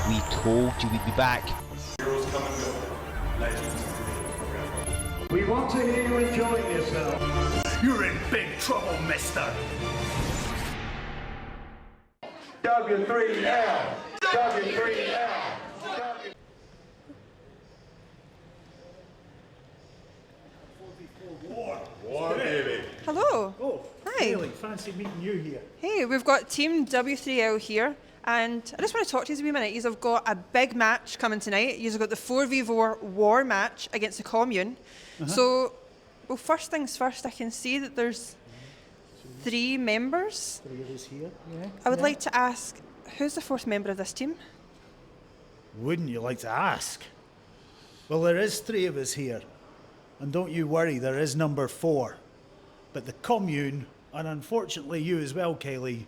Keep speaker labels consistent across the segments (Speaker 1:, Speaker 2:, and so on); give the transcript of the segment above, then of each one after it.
Speaker 1: We told you we'd be back.
Speaker 2: Heroes come and go. Legends remain forever.
Speaker 3: We want to hear you enjoying yourself.
Speaker 4: You're in big trouble, mister.
Speaker 3: W3L. W3L.
Speaker 2: War, baby.
Speaker 5: Hello.
Speaker 4: Oh,
Speaker 5: Hi.
Speaker 4: really? Fancy meeting you here.
Speaker 5: Hey, we've got Team W3L here, and I just want to talk to you for a wee minute. You've got a big match coming tonight. You've got the 4v4 war match against the Commune. So, well, first things first, I can see that there's 3 members.
Speaker 4: 3 of us here. Yeah.
Speaker 5: I would like to ask, who's the 4th member of this team?
Speaker 4: Wouldn't you like to ask? Well, there is 3 of us here. And don't you worry, there is number 4. But the Commune, and unfortunately you as well, Kaylee,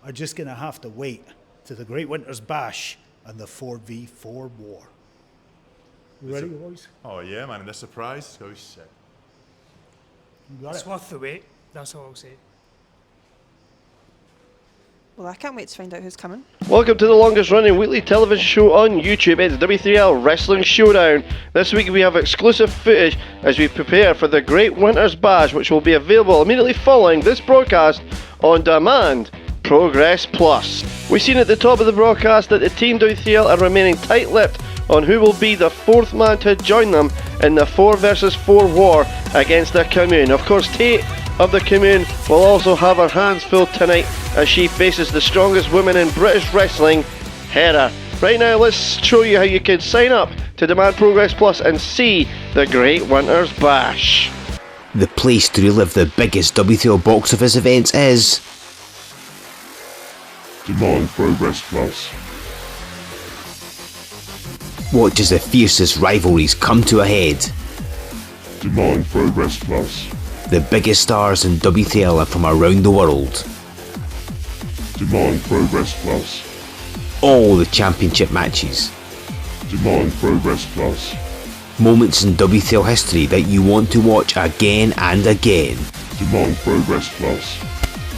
Speaker 4: are just going to have to wait to the Great Winter's Bash and the 4v4 war. You ready, boys?
Speaker 2: Oh yeah, man, and this surprise is gonna be sick.
Speaker 4: You got
Speaker 6: It's
Speaker 4: it?
Speaker 6: worth the wait, that's all I'll say.
Speaker 5: Well, I can't wait to find out who's coming.
Speaker 7: Welcome to the longest running weekly television show on YouTube. It's W3L Wrestling Showdown. This week we have exclusive footage as we prepare for the Great Winter's Bash, which will be available immediately following this broadcast on demand. Progress Plus. We've seen at the top of the broadcast that the Team W3L are remaining tight-lipped on who will be the 4th man to join them in the 4 versus 4 war against the Commune. Of course, Tate of the Commune will also have her hands full tonight as she faces the strongest woman in British wrestling, Hera. Right now, let's show you how you can sign up to Demand Progress Plus and see the Great Winter's Bash.
Speaker 8: The place to relive the biggest W3L box office events is
Speaker 2: Demand Progress Plus.
Speaker 8: watch as the fiercest rivalries come to a head.
Speaker 2: Demand Progress Plus.
Speaker 8: The biggest stars in W3L are from around the world.
Speaker 2: Demand Progress Plus.
Speaker 8: All the championship matches.
Speaker 2: Demand Progress Plus.
Speaker 8: Moments in W3L history that you want to watch again and again.
Speaker 2: Demand Progress Plus.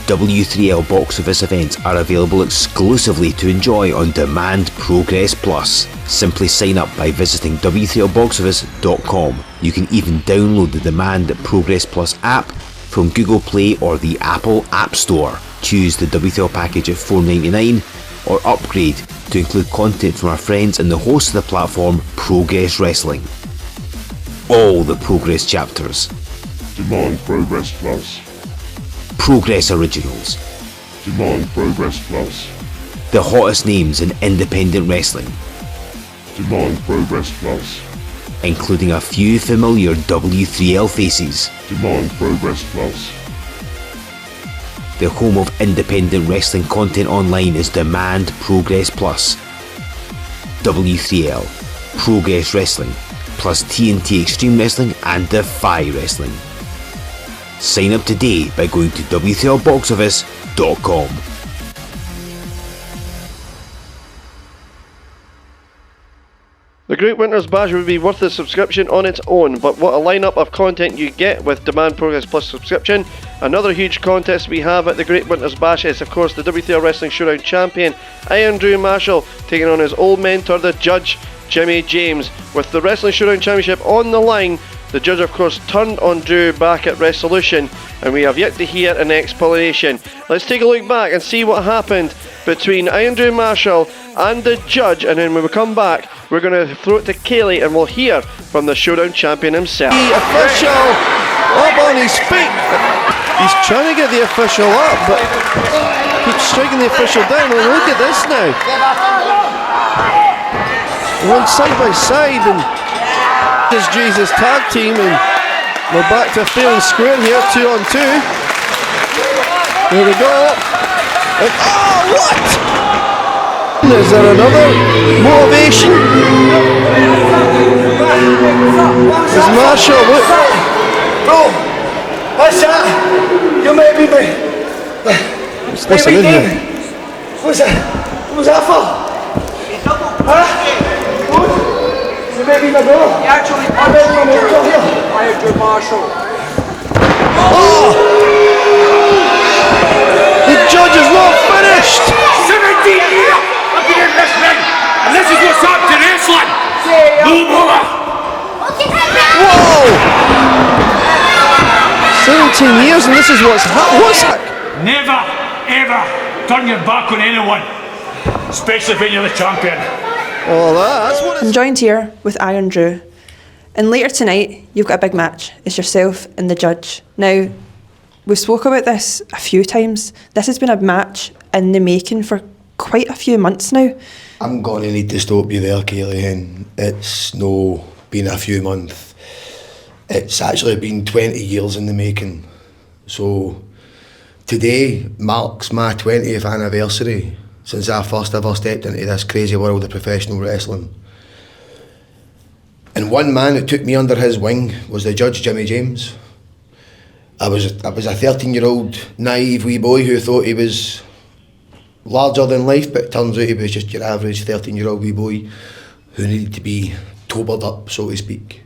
Speaker 8: W3L box office events are available exclusively to enjoy on Demand Progress Plus. Simply sign up by visiting W3LBoxOffice.com. You can even download the Demand Progress Plus app from Google Play or the Apple App Store. Choose the W3L package at $4.99 or upgrade to include content from our friends and the host of the platform, Progress Wrestling. All the Progress chapters.
Speaker 2: Demand Progress Plus.
Speaker 8: Progress Originals.
Speaker 2: Demand Progress Plus.
Speaker 8: The hottest names in independent wrestling,
Speaker 2: Demand Progress Plus.
Speaker 8: including a few familiar W3L faces.
Speaker 2: Demand Progress Plus.
Speaker 8: The home of independent wrestling content online is Demand Progress Plus. W3L, Progress Wrestling, plus TNT Extreme Wrestling and Defy Wrestling. Sign up today by going to W3LBoxOffice.com.
Speaker 7: The Great Winter's Bash would be worth the subscription on its own, but what a lineup of content you get with Demand Progress Plus subscription. Another huge contest we have at the Great Winter's Bash is of course the W3L Wrestling Showdown champion, Iron Drew Marshall, taking on his old mentor, the judge, Jimmy James. With the Wrestling Showdown Championship on the line, the judge of course turned on Drew back at Resolution, and we have yet to hear an explanation. Let's take a look back and see what happened between Iron Drew Marshall and the judge, and then when we come back we're going to throw it to Kaylee and we'll hear from the Showdown champion himself. The official up on his feet. He's trying to get the official up, but keeps striking the official down. And look at this now. We're on side by side, and this is Jesus tag team, and we're back to fair and square here, 2 on 2. Here we go. And, oh, what? Is there another motivation? Is Marshall, look.
Speaker 3: Bro, what's that? You made me
Speaker 7: Listen in here.
Speaker 3: What's that for? Huh? What? You made me my brother? He actually punched me. I am Drew Marshall.
Speaker 7: Oh! The judge is not finished!
Speaker 3: 17 years of being this man, and this is
Speaker 1: is what's up to wrestling. No more.
Speaker 7: Whoa! 17 years and this is what's
Speaker 1: Never, ever turn your back on anyone, especially when you're the champion.
Speaker 7: Oh, that's what
Speaker 5: I'm joined here with Iron Drew. And later tonight, you've got a big match. It's yourself and the judge. Now, we've spoke about this a few times. This has been a match in the making for quite a few months now.
Speaker 9: I'm going to need to stop you there, Kaylee. It's no been a few months. It's actually been 20 years in the making. So today marks my 20th anniversary since I first ever stepped into this crazy world of professional wrestling. And one man that took me under his wing was the judge, Jimmy James. I was a 13-year-old naive wee boy who thought he was larger than life, but it turns out he was just your average 13-year-old wee boy who needed to be tobered up, so to speak.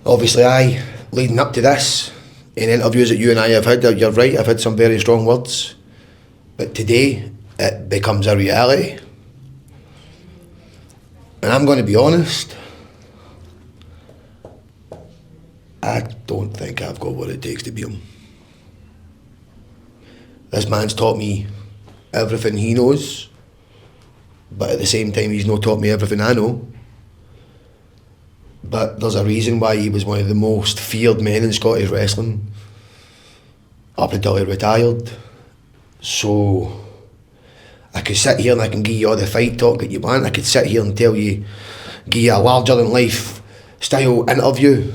Speaker 9: Obviously, leading up to this, in interviews that you and I have had, you're right, I've had some very strong words. But today, it becomes a reality. And I'm going to be honest, I don't think I've got what it takes to beat him. This man's taught me everything he knows, but at the same time he's not taught me everything I know. But there's a reason why he was one of the most feared men in Scottish wrestling up until he retired. So I could sit here and I can give you all the fight talk that you want. I could sit here and give you a larger than life style interview.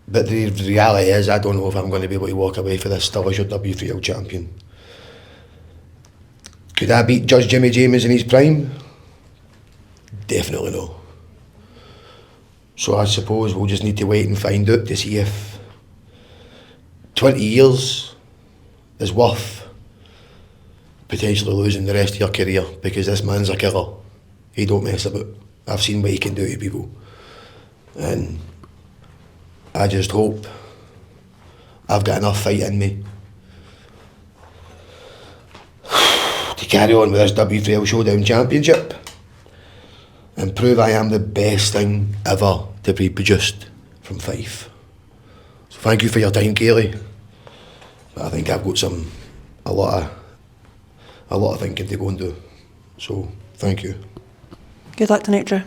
Speaker 9: But the reality is, I don't know if I'm going to be able to walk away for this still as your W3L champion. Could I beat Judge Jimmy James in his prime? Definitely no. So I suppose we'll just need to wait and find out to see if 20 years is worth potentially losing the rest of your career, because this man's a killer. He don't mess about. I've seen what he can do to people. And I just hope I've got enough fight in me to carry on with this W3L Showdown Championship and prove I am the best thing ever to be produced from Fife. So thank you for your time, Kaylee. But I think I've got a lot of thinking to go and do. So thank you.
Speaker 5: Good luck tonight, Drew.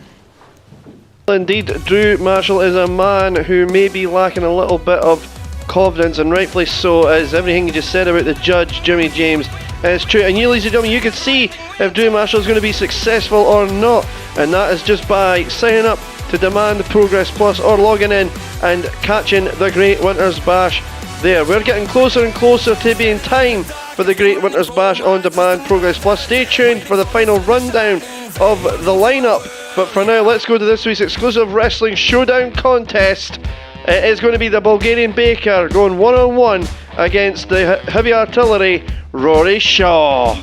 Speaker 7: Indeed, Drew Marshall is a man who may be lacking a little bit of confidence, and rightfully so, as everything you just said about the judge, Jimmy James, is true. And you, ladies and gentlemen, you can see if Drew Marshall is going to be successful or not, and that is just by signing up to Demand Progress Plus or logging in and catching the Great Winters Bash there. We're getting closer and closer to being time for the Great Winters Bash on Demand Progress Plus. Stay tuned for the final rundown of the lineup. But for now, let's go to this week's exclusive Wrestling Showdown contest. It is going to be the Bulgarian Baker going one-on-one against the heavy artillery, Rory Shaw.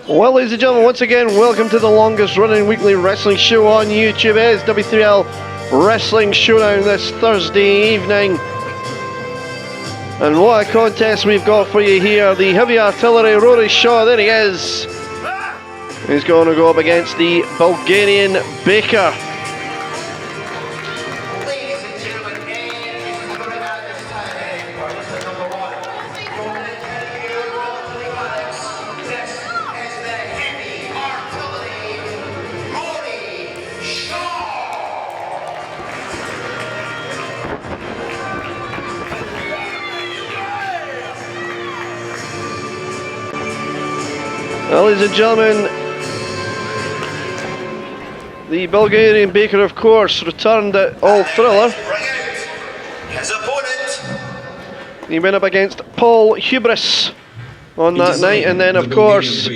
Speaker 7: Well, ladies and gentlemen, once again, welcome to the longest running weekly wrestling show on YouTube. It is W3L Wrestling Showdown this Thursday evening. And what a contest we've got for you here. The heavy artillery, Rory Shaw, there he is. He's going to go up against the Bulgarian Baker. Well, ladies and gentlemen, the Bulgarian Baker, of course, returned at All Thriller.
Speaker 10: His opponent.
Speaker 7: He went up against Paul Hubris on that night, and then, of course,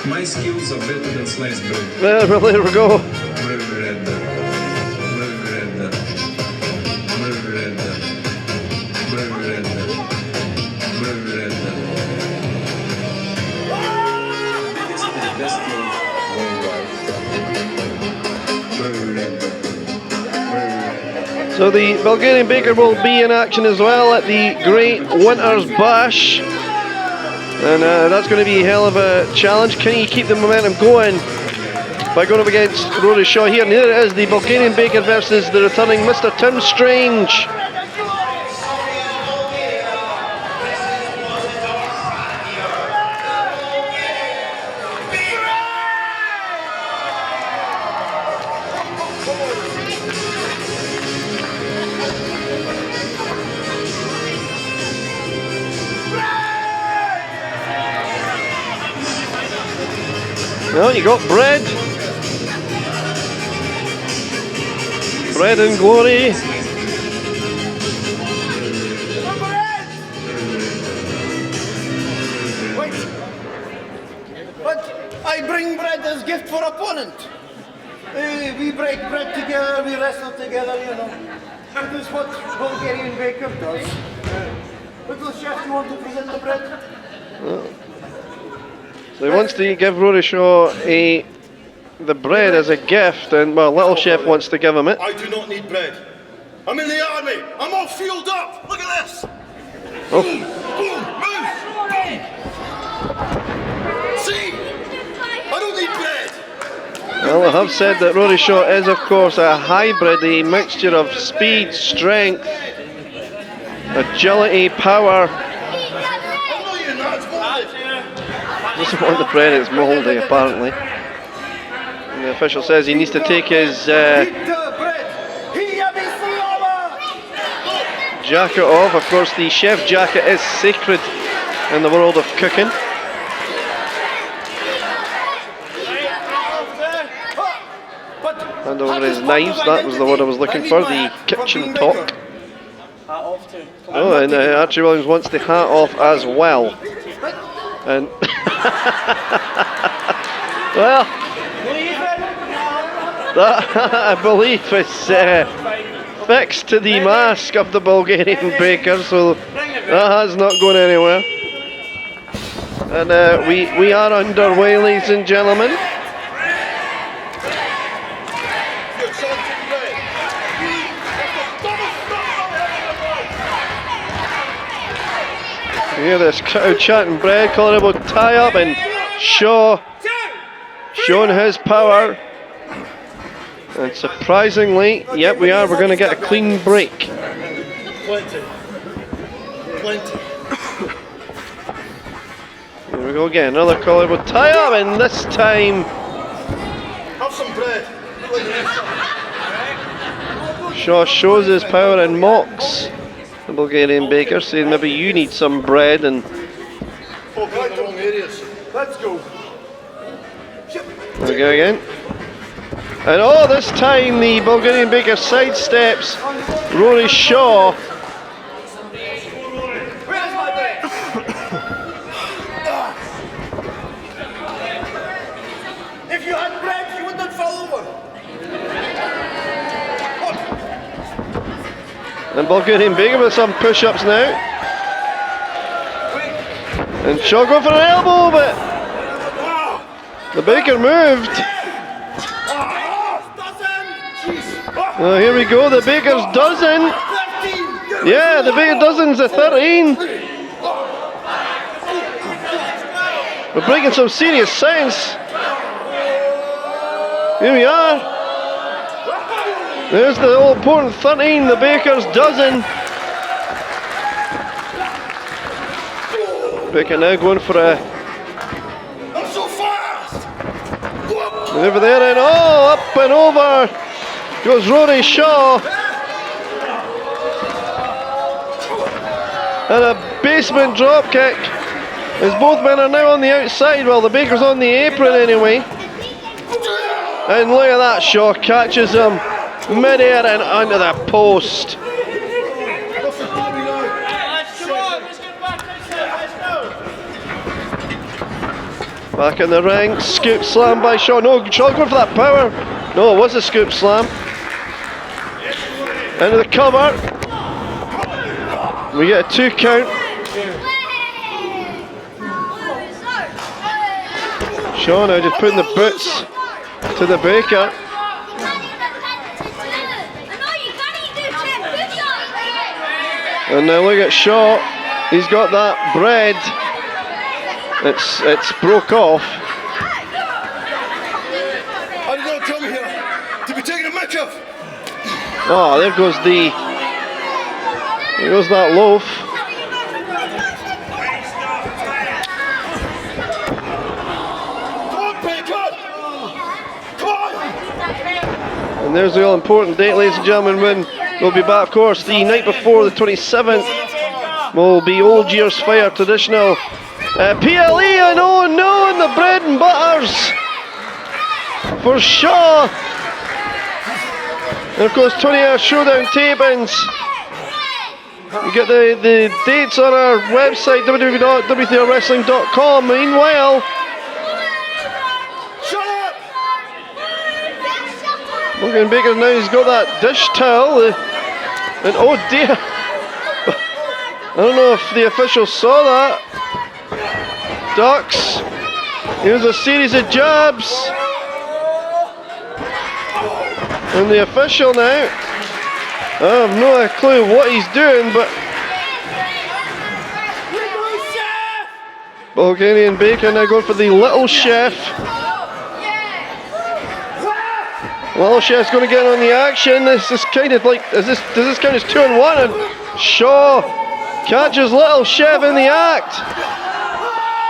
Speaker 2: My skills are better than sliced bread.
Speaker 7: there we go. So the Bulgarian Baker will be in action as well at the Great Winters Bash, and that's going to be a hell of a challenge. Can he keep the momentum going by going up against Rory Shaw here? And here it is, the Bulgarian Baker versus the returning Mr. Tim Strange. Well, you got bread and glory.
Speaker 3: Wait. But I bring bread as gift for opponent. We break bread together, we wrestle together, you know. That is what Bulgarian Baker does. Little chef, you want to present the bread?
Speaker 7: So he wants to give Rory Shaw the bread as a gift, and well, Little Chef wants to give him it.
Speaker 10: I do not need bread. I'm in the army. I'm all fueled up. Look at this.
Speaker 7: Oh.
Speaker 10: Boom, boom, move. See? I don't need bread.
Speaker 7: Well, I have said that Rory Shaw is, of course, a hybrid, a mixture of speed, strength, agility, power. Doesn't want the bread, it's mouldy apparently. And the official says he needs to take his jacket off. Of course, the chef jacket is sacred in the world of cooking. Hand over his knives, that was the word I was looking for, the kitchen talk. Oh, and Archie Williams wants the hat off as well. And well, that I believe is fixed to the mask of the Bulgarian Baker, so that has not gone anywhere. And we are underway, ladies and gentlemen. You hear this crowd chanting bread, calling about tie up, and Shaw showing his power. And surprisingly, yep, we're going to get a clean break.
Speaker 10: Plenty.
Speaker 7: Here we go again, another call about tie up, and this time
Speaker 10: Have some bread.
Speaker 7: Shaw shows his power and mocks the Bulgarian Baker, saying maybe you need some bread. And
Speaker 10: Oh, right in the wrong areas. Let's go.
Speaker 7: there we go again. And oh, this time the Bulgarian Baker sidesteps Rory Shaw.
Speaker 3: Where's my bread? If you had bread, you would not fall over.
Speaker 7: And Bulgarian Baker with some push-ups now. And Shaw going for an elbow, but the Baker moved. Oh, here we go, the Baker's dozen. Yeah, the Baker dozen's a 13. We're breaking some serious science. Here we are. There's the all important 13, the Baker's dozen. Baker now going for a maneuver there, and oh, up and over goes Rory Shaw. And a basement drop kick As both men are now on the outside, well, the Baker's on the apron anyway. And look at that, Shaw catches him mid-air and under the post. Back in the ring, scoop slam by Shaw. No, Shaw going for that power. No, it was a scoop slam. Into the cover. We get a 2 count. Shaw now just putting the boots to the Baker. And now look at Shaw. He's got that bread. It's broke off.
Speaker 10: How did you tell me here to be taking a match off?
Speaker 7: Oh, there goes that loaf.
Speaker 10: Come on, Baker! Come on!
Speaker 7: And there's the all important date, ladies and gentlemen, when we'll be back, of course, the night before, the 27th, will be Old Year's Fire traditional PLE, and oh no, and the bread and butters for Shaw. And of course, 20-hour showdown tapings. You get the dates on our website, www.w3lwrestling.com. Meanwhile,
Speaker 10: Shut up!
Speaker 7: Morgan Baker now, he's got that dish towel. And oh dear, I don't know if the officials saw that. Ducks. Here's a series of jabs. And the official now, I have no clue what he's doing, but Bulgarian Baker now going for the Little Chef. Little Chef's going to get on the action. This is kind of like, does this count as 2 and 1? And Shaw catches Little Chef in the act.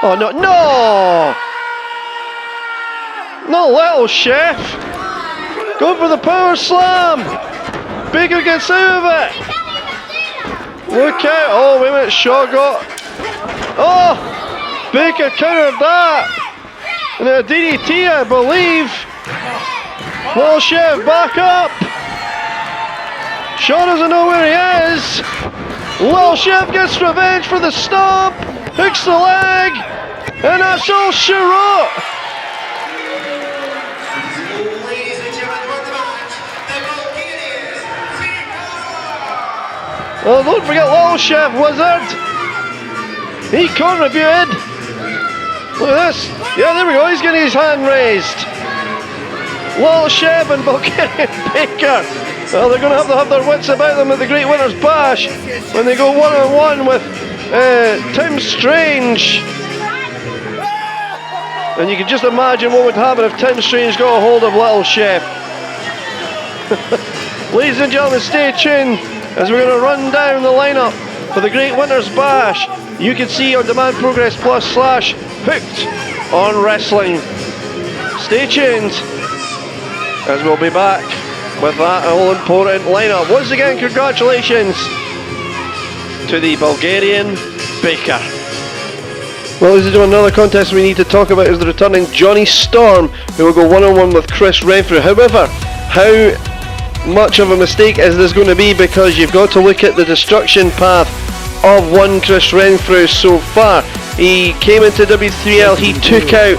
Speaker 7: Oh no, no! No Little Chef! Going for the power slam! Baker gets out of it! Look out! Oh, wait a minute, Shaw got... Oh! Baker countered that! And a DDT, I believe! Little Chef back up! Shaw doesn't know where he is! Little Chef gets revenge for the stomp! Hooks the leg! And that's all she wrote! Oh, don't forget Little Chef Wizard! He contributed! Look at this! Yeah, there we go, he's getting his hand raised! Little Chef and Bulgarian Baker! Well, they're going to have their wits about them at the Great Winners' Bash when they go one-on-one with Tim Strange. And you can just imagine what would happen if Tim Strange got a hold of Little Chef. Ladies and gentlemen, stay tuned as we're going to run down the lineup for the Great Winners' Bash. You can see on Demand Progress Plus / Hooked on Wrestling. Stay tuned as we'll be back with that all important lineup. Once again, congratulations to the Bulgarian Baker. Well, ladies and gentlemen, another contest we need to talk about is the returning Johnny Storm, who will go one-on-one with Chris Renfrew. However, how much of a mistake is this going to be, because you've got to look at the destruction path of one Chris Renfrew so far. He came into W3L, he took out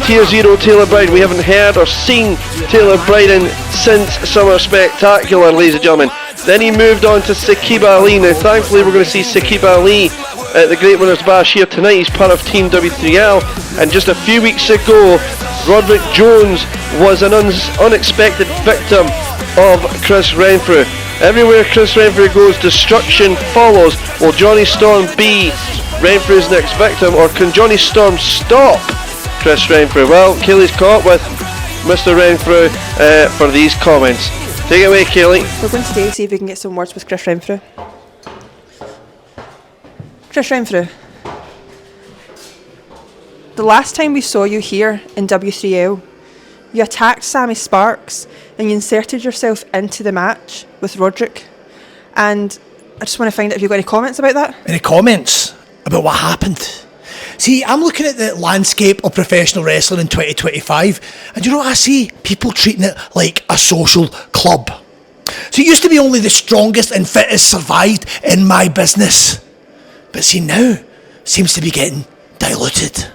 Speaker 7: Tier 0 Taylor Bryden. We haven't heard or seen Taylor Bryden since Summer Spectacular, ladies and gentlemen. Then he moved on to Saqib Ali. Now thankfully we're going to see Saqib Ali at the Great Winners' Bash here tonight. He's part of Team W3L, and just a few weeks ago Roderick Jones was an unexpected victim of Chris Renfrew. Everywhere Chris Renfrew goes, destruction follows. Will Johnny Storm be Renfrew's next victim, or can Johnny Storm stop Chris Renfrew? Well, Kaylee's caught with Mr. Renfrew for these comments. Take it away, Kaylee.
Speaker 5: We're going to stay, see if we can get some words with Chris Renfrew. Chris Renfrew, the last time we saw you here in W3L, you attacked Sammy Sparks and you inserted yourself into the match with Roderick. And I just want to find out if you've got any comments about that.
Speaker 11: Any comments about what happened?
Speaker 4: See, I'm looking at the landscape of professional wrestling in 2025, and you know what I see? People treating it like a social club. So it used to be only the strongest and fittest survived in my business. But see, now seems to be getting diluted.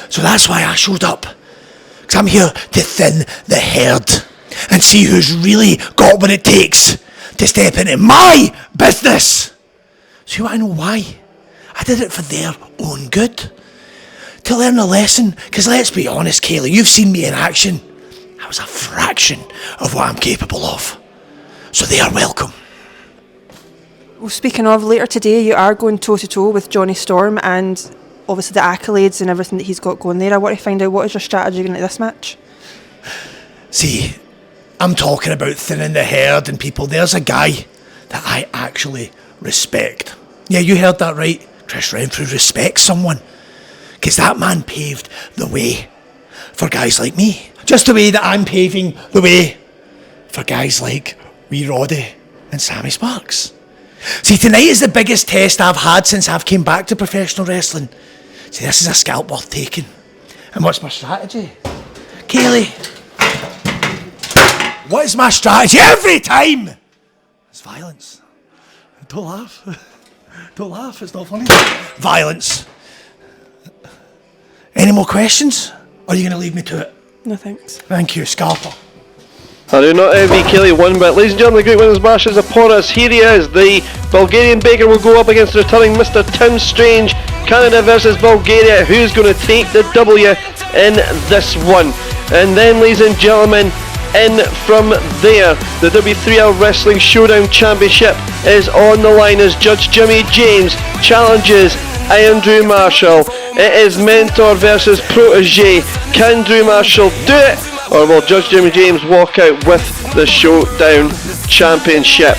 Speaker 4: So that's why I showed up. Because I'm here to thin the herd and see who's really got what it takes to step into my business. So you want to know why? I did it for their own good. To learn a lesson, because let's be honest, Kaylee, you've seen me in action. I was a fraction of what I'm capable of. So they are welcome.
Speaker 5: Well, speaking of, later today you are going toe-to-toe with Johnny Storm, and obviously the accolades and everything that he's got going there. I want to find out, what is your strategy going into this match?
Speaker 4: See, I'm talking about thinning the herd and people. There's a guy that I actually respect. Yeah, you heard that right. Chris Renfrew respects someone. Because that man paved the way for guys like me. Just the way that I'm paving the way for guys like Wee Roddy and Sammy Sparks. See, tonight is the biggest test I've had since I've came back to professional wrestling. See, this is a scalp worth taking. And what's my strategy? Kaylee, what is my strategy every time? It's violence. Don't laugh. Don't laugh, it's not funny. Violence. Any more questions? Or are you going to leave me to it?
Speaker 5: No thanks.
Speaker 4: Thank you, Scalper.
Speaker 7: I do not envy Kaylee one bit. Ladies and gentlemen, the Great Winners Bash is upon us. Here he is. The Bulgarian Baker will go up against returning Mr. Tim Strange. Canada versus Bulgaria. Who's going to take the W in this one? And then, ladies and gentlemen, in from there, the W3L Wrestling Showdown Championship is on the line as Judge Jimmy James challenges Andrew Marshall. It is mentor versus protege. Can Drew Marshall do it, or will Judge Jimmy James walk out with the Showdown Championship?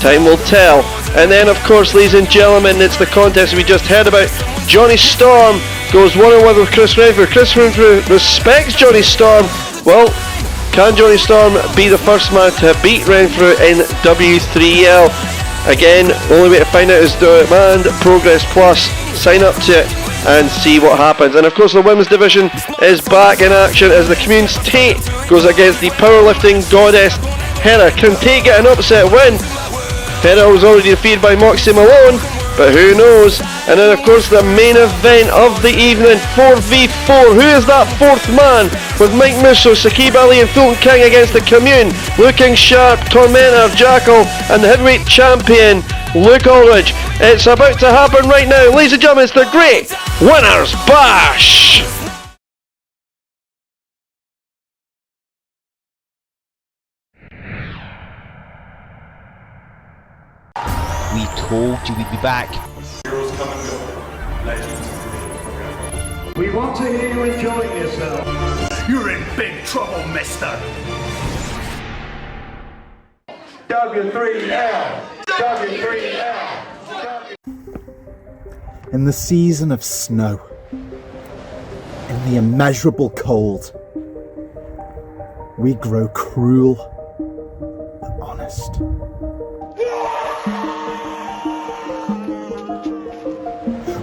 Speaker 7: Time will tell. And then, of course, ladies and gentlemen, it's the contest we just heard about. Johnny Storm goes one-on-one with Chris Renfrew. Chris Renfrew respects Johnny Storm. Well, can Johnny Storm be the first man to beat Renfrew in W3L? Again, the only way to find out is Demand Progress Plus. Sign up to it and see what happens. And of course, the women's division is back in action as the Communes Tate goes against the powerlifting goddess Hera. Can Tate get an upset win? Hera was already defeated by Moxie Malone, but who knows? And then of course the main event of the evening, 4v4. Who is that fourth man? With Mike Musso, Sakib Ali and Fulton King against the Commune. Looking Sharp, Tormentor, Jackal and the heavyweight champion Luke Ulrich. It's about to happen right now. Ladies and gentlemen, it's the Great Winners Bash!
Speaker 8: We told you we'd be back.
Speaker 2: Heroes come and go. Legends remain forever.
Speaker 3: We want to hear you enjoying yourself.
Speaker 1: You're in big trouble, mister.
Speaker 3: W3L. W3L.
Speaker 11: In the season of snow, in the immeasurable cold, we grow cruel but honest.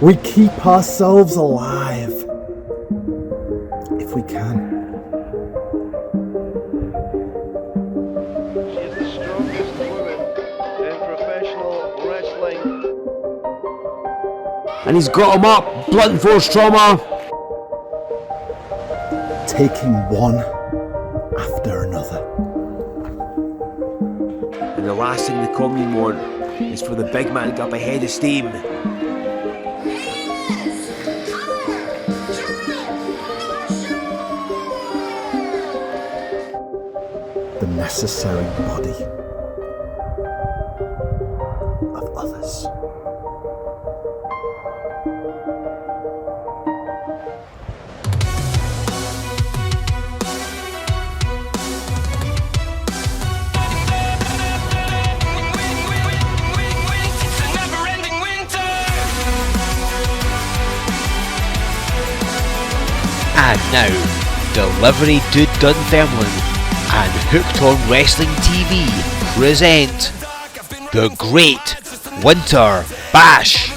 Speaker 11: We keep ourselves alive if we can.
Speaker 7: She is the strongest woman in professional wrestling.
Speaker 8: And he's got him up. Blunt force trauma.
Speaker 11: Taking one after another.
Speaker 8: And the last thing the Commune want is for the big man to get up ahead of steam.
Speaker 11: The necessary body of others.
Speaker 8: And now, Delivery to Dunfermline and Hooked on Wrestling TV present the Great Winter Bash.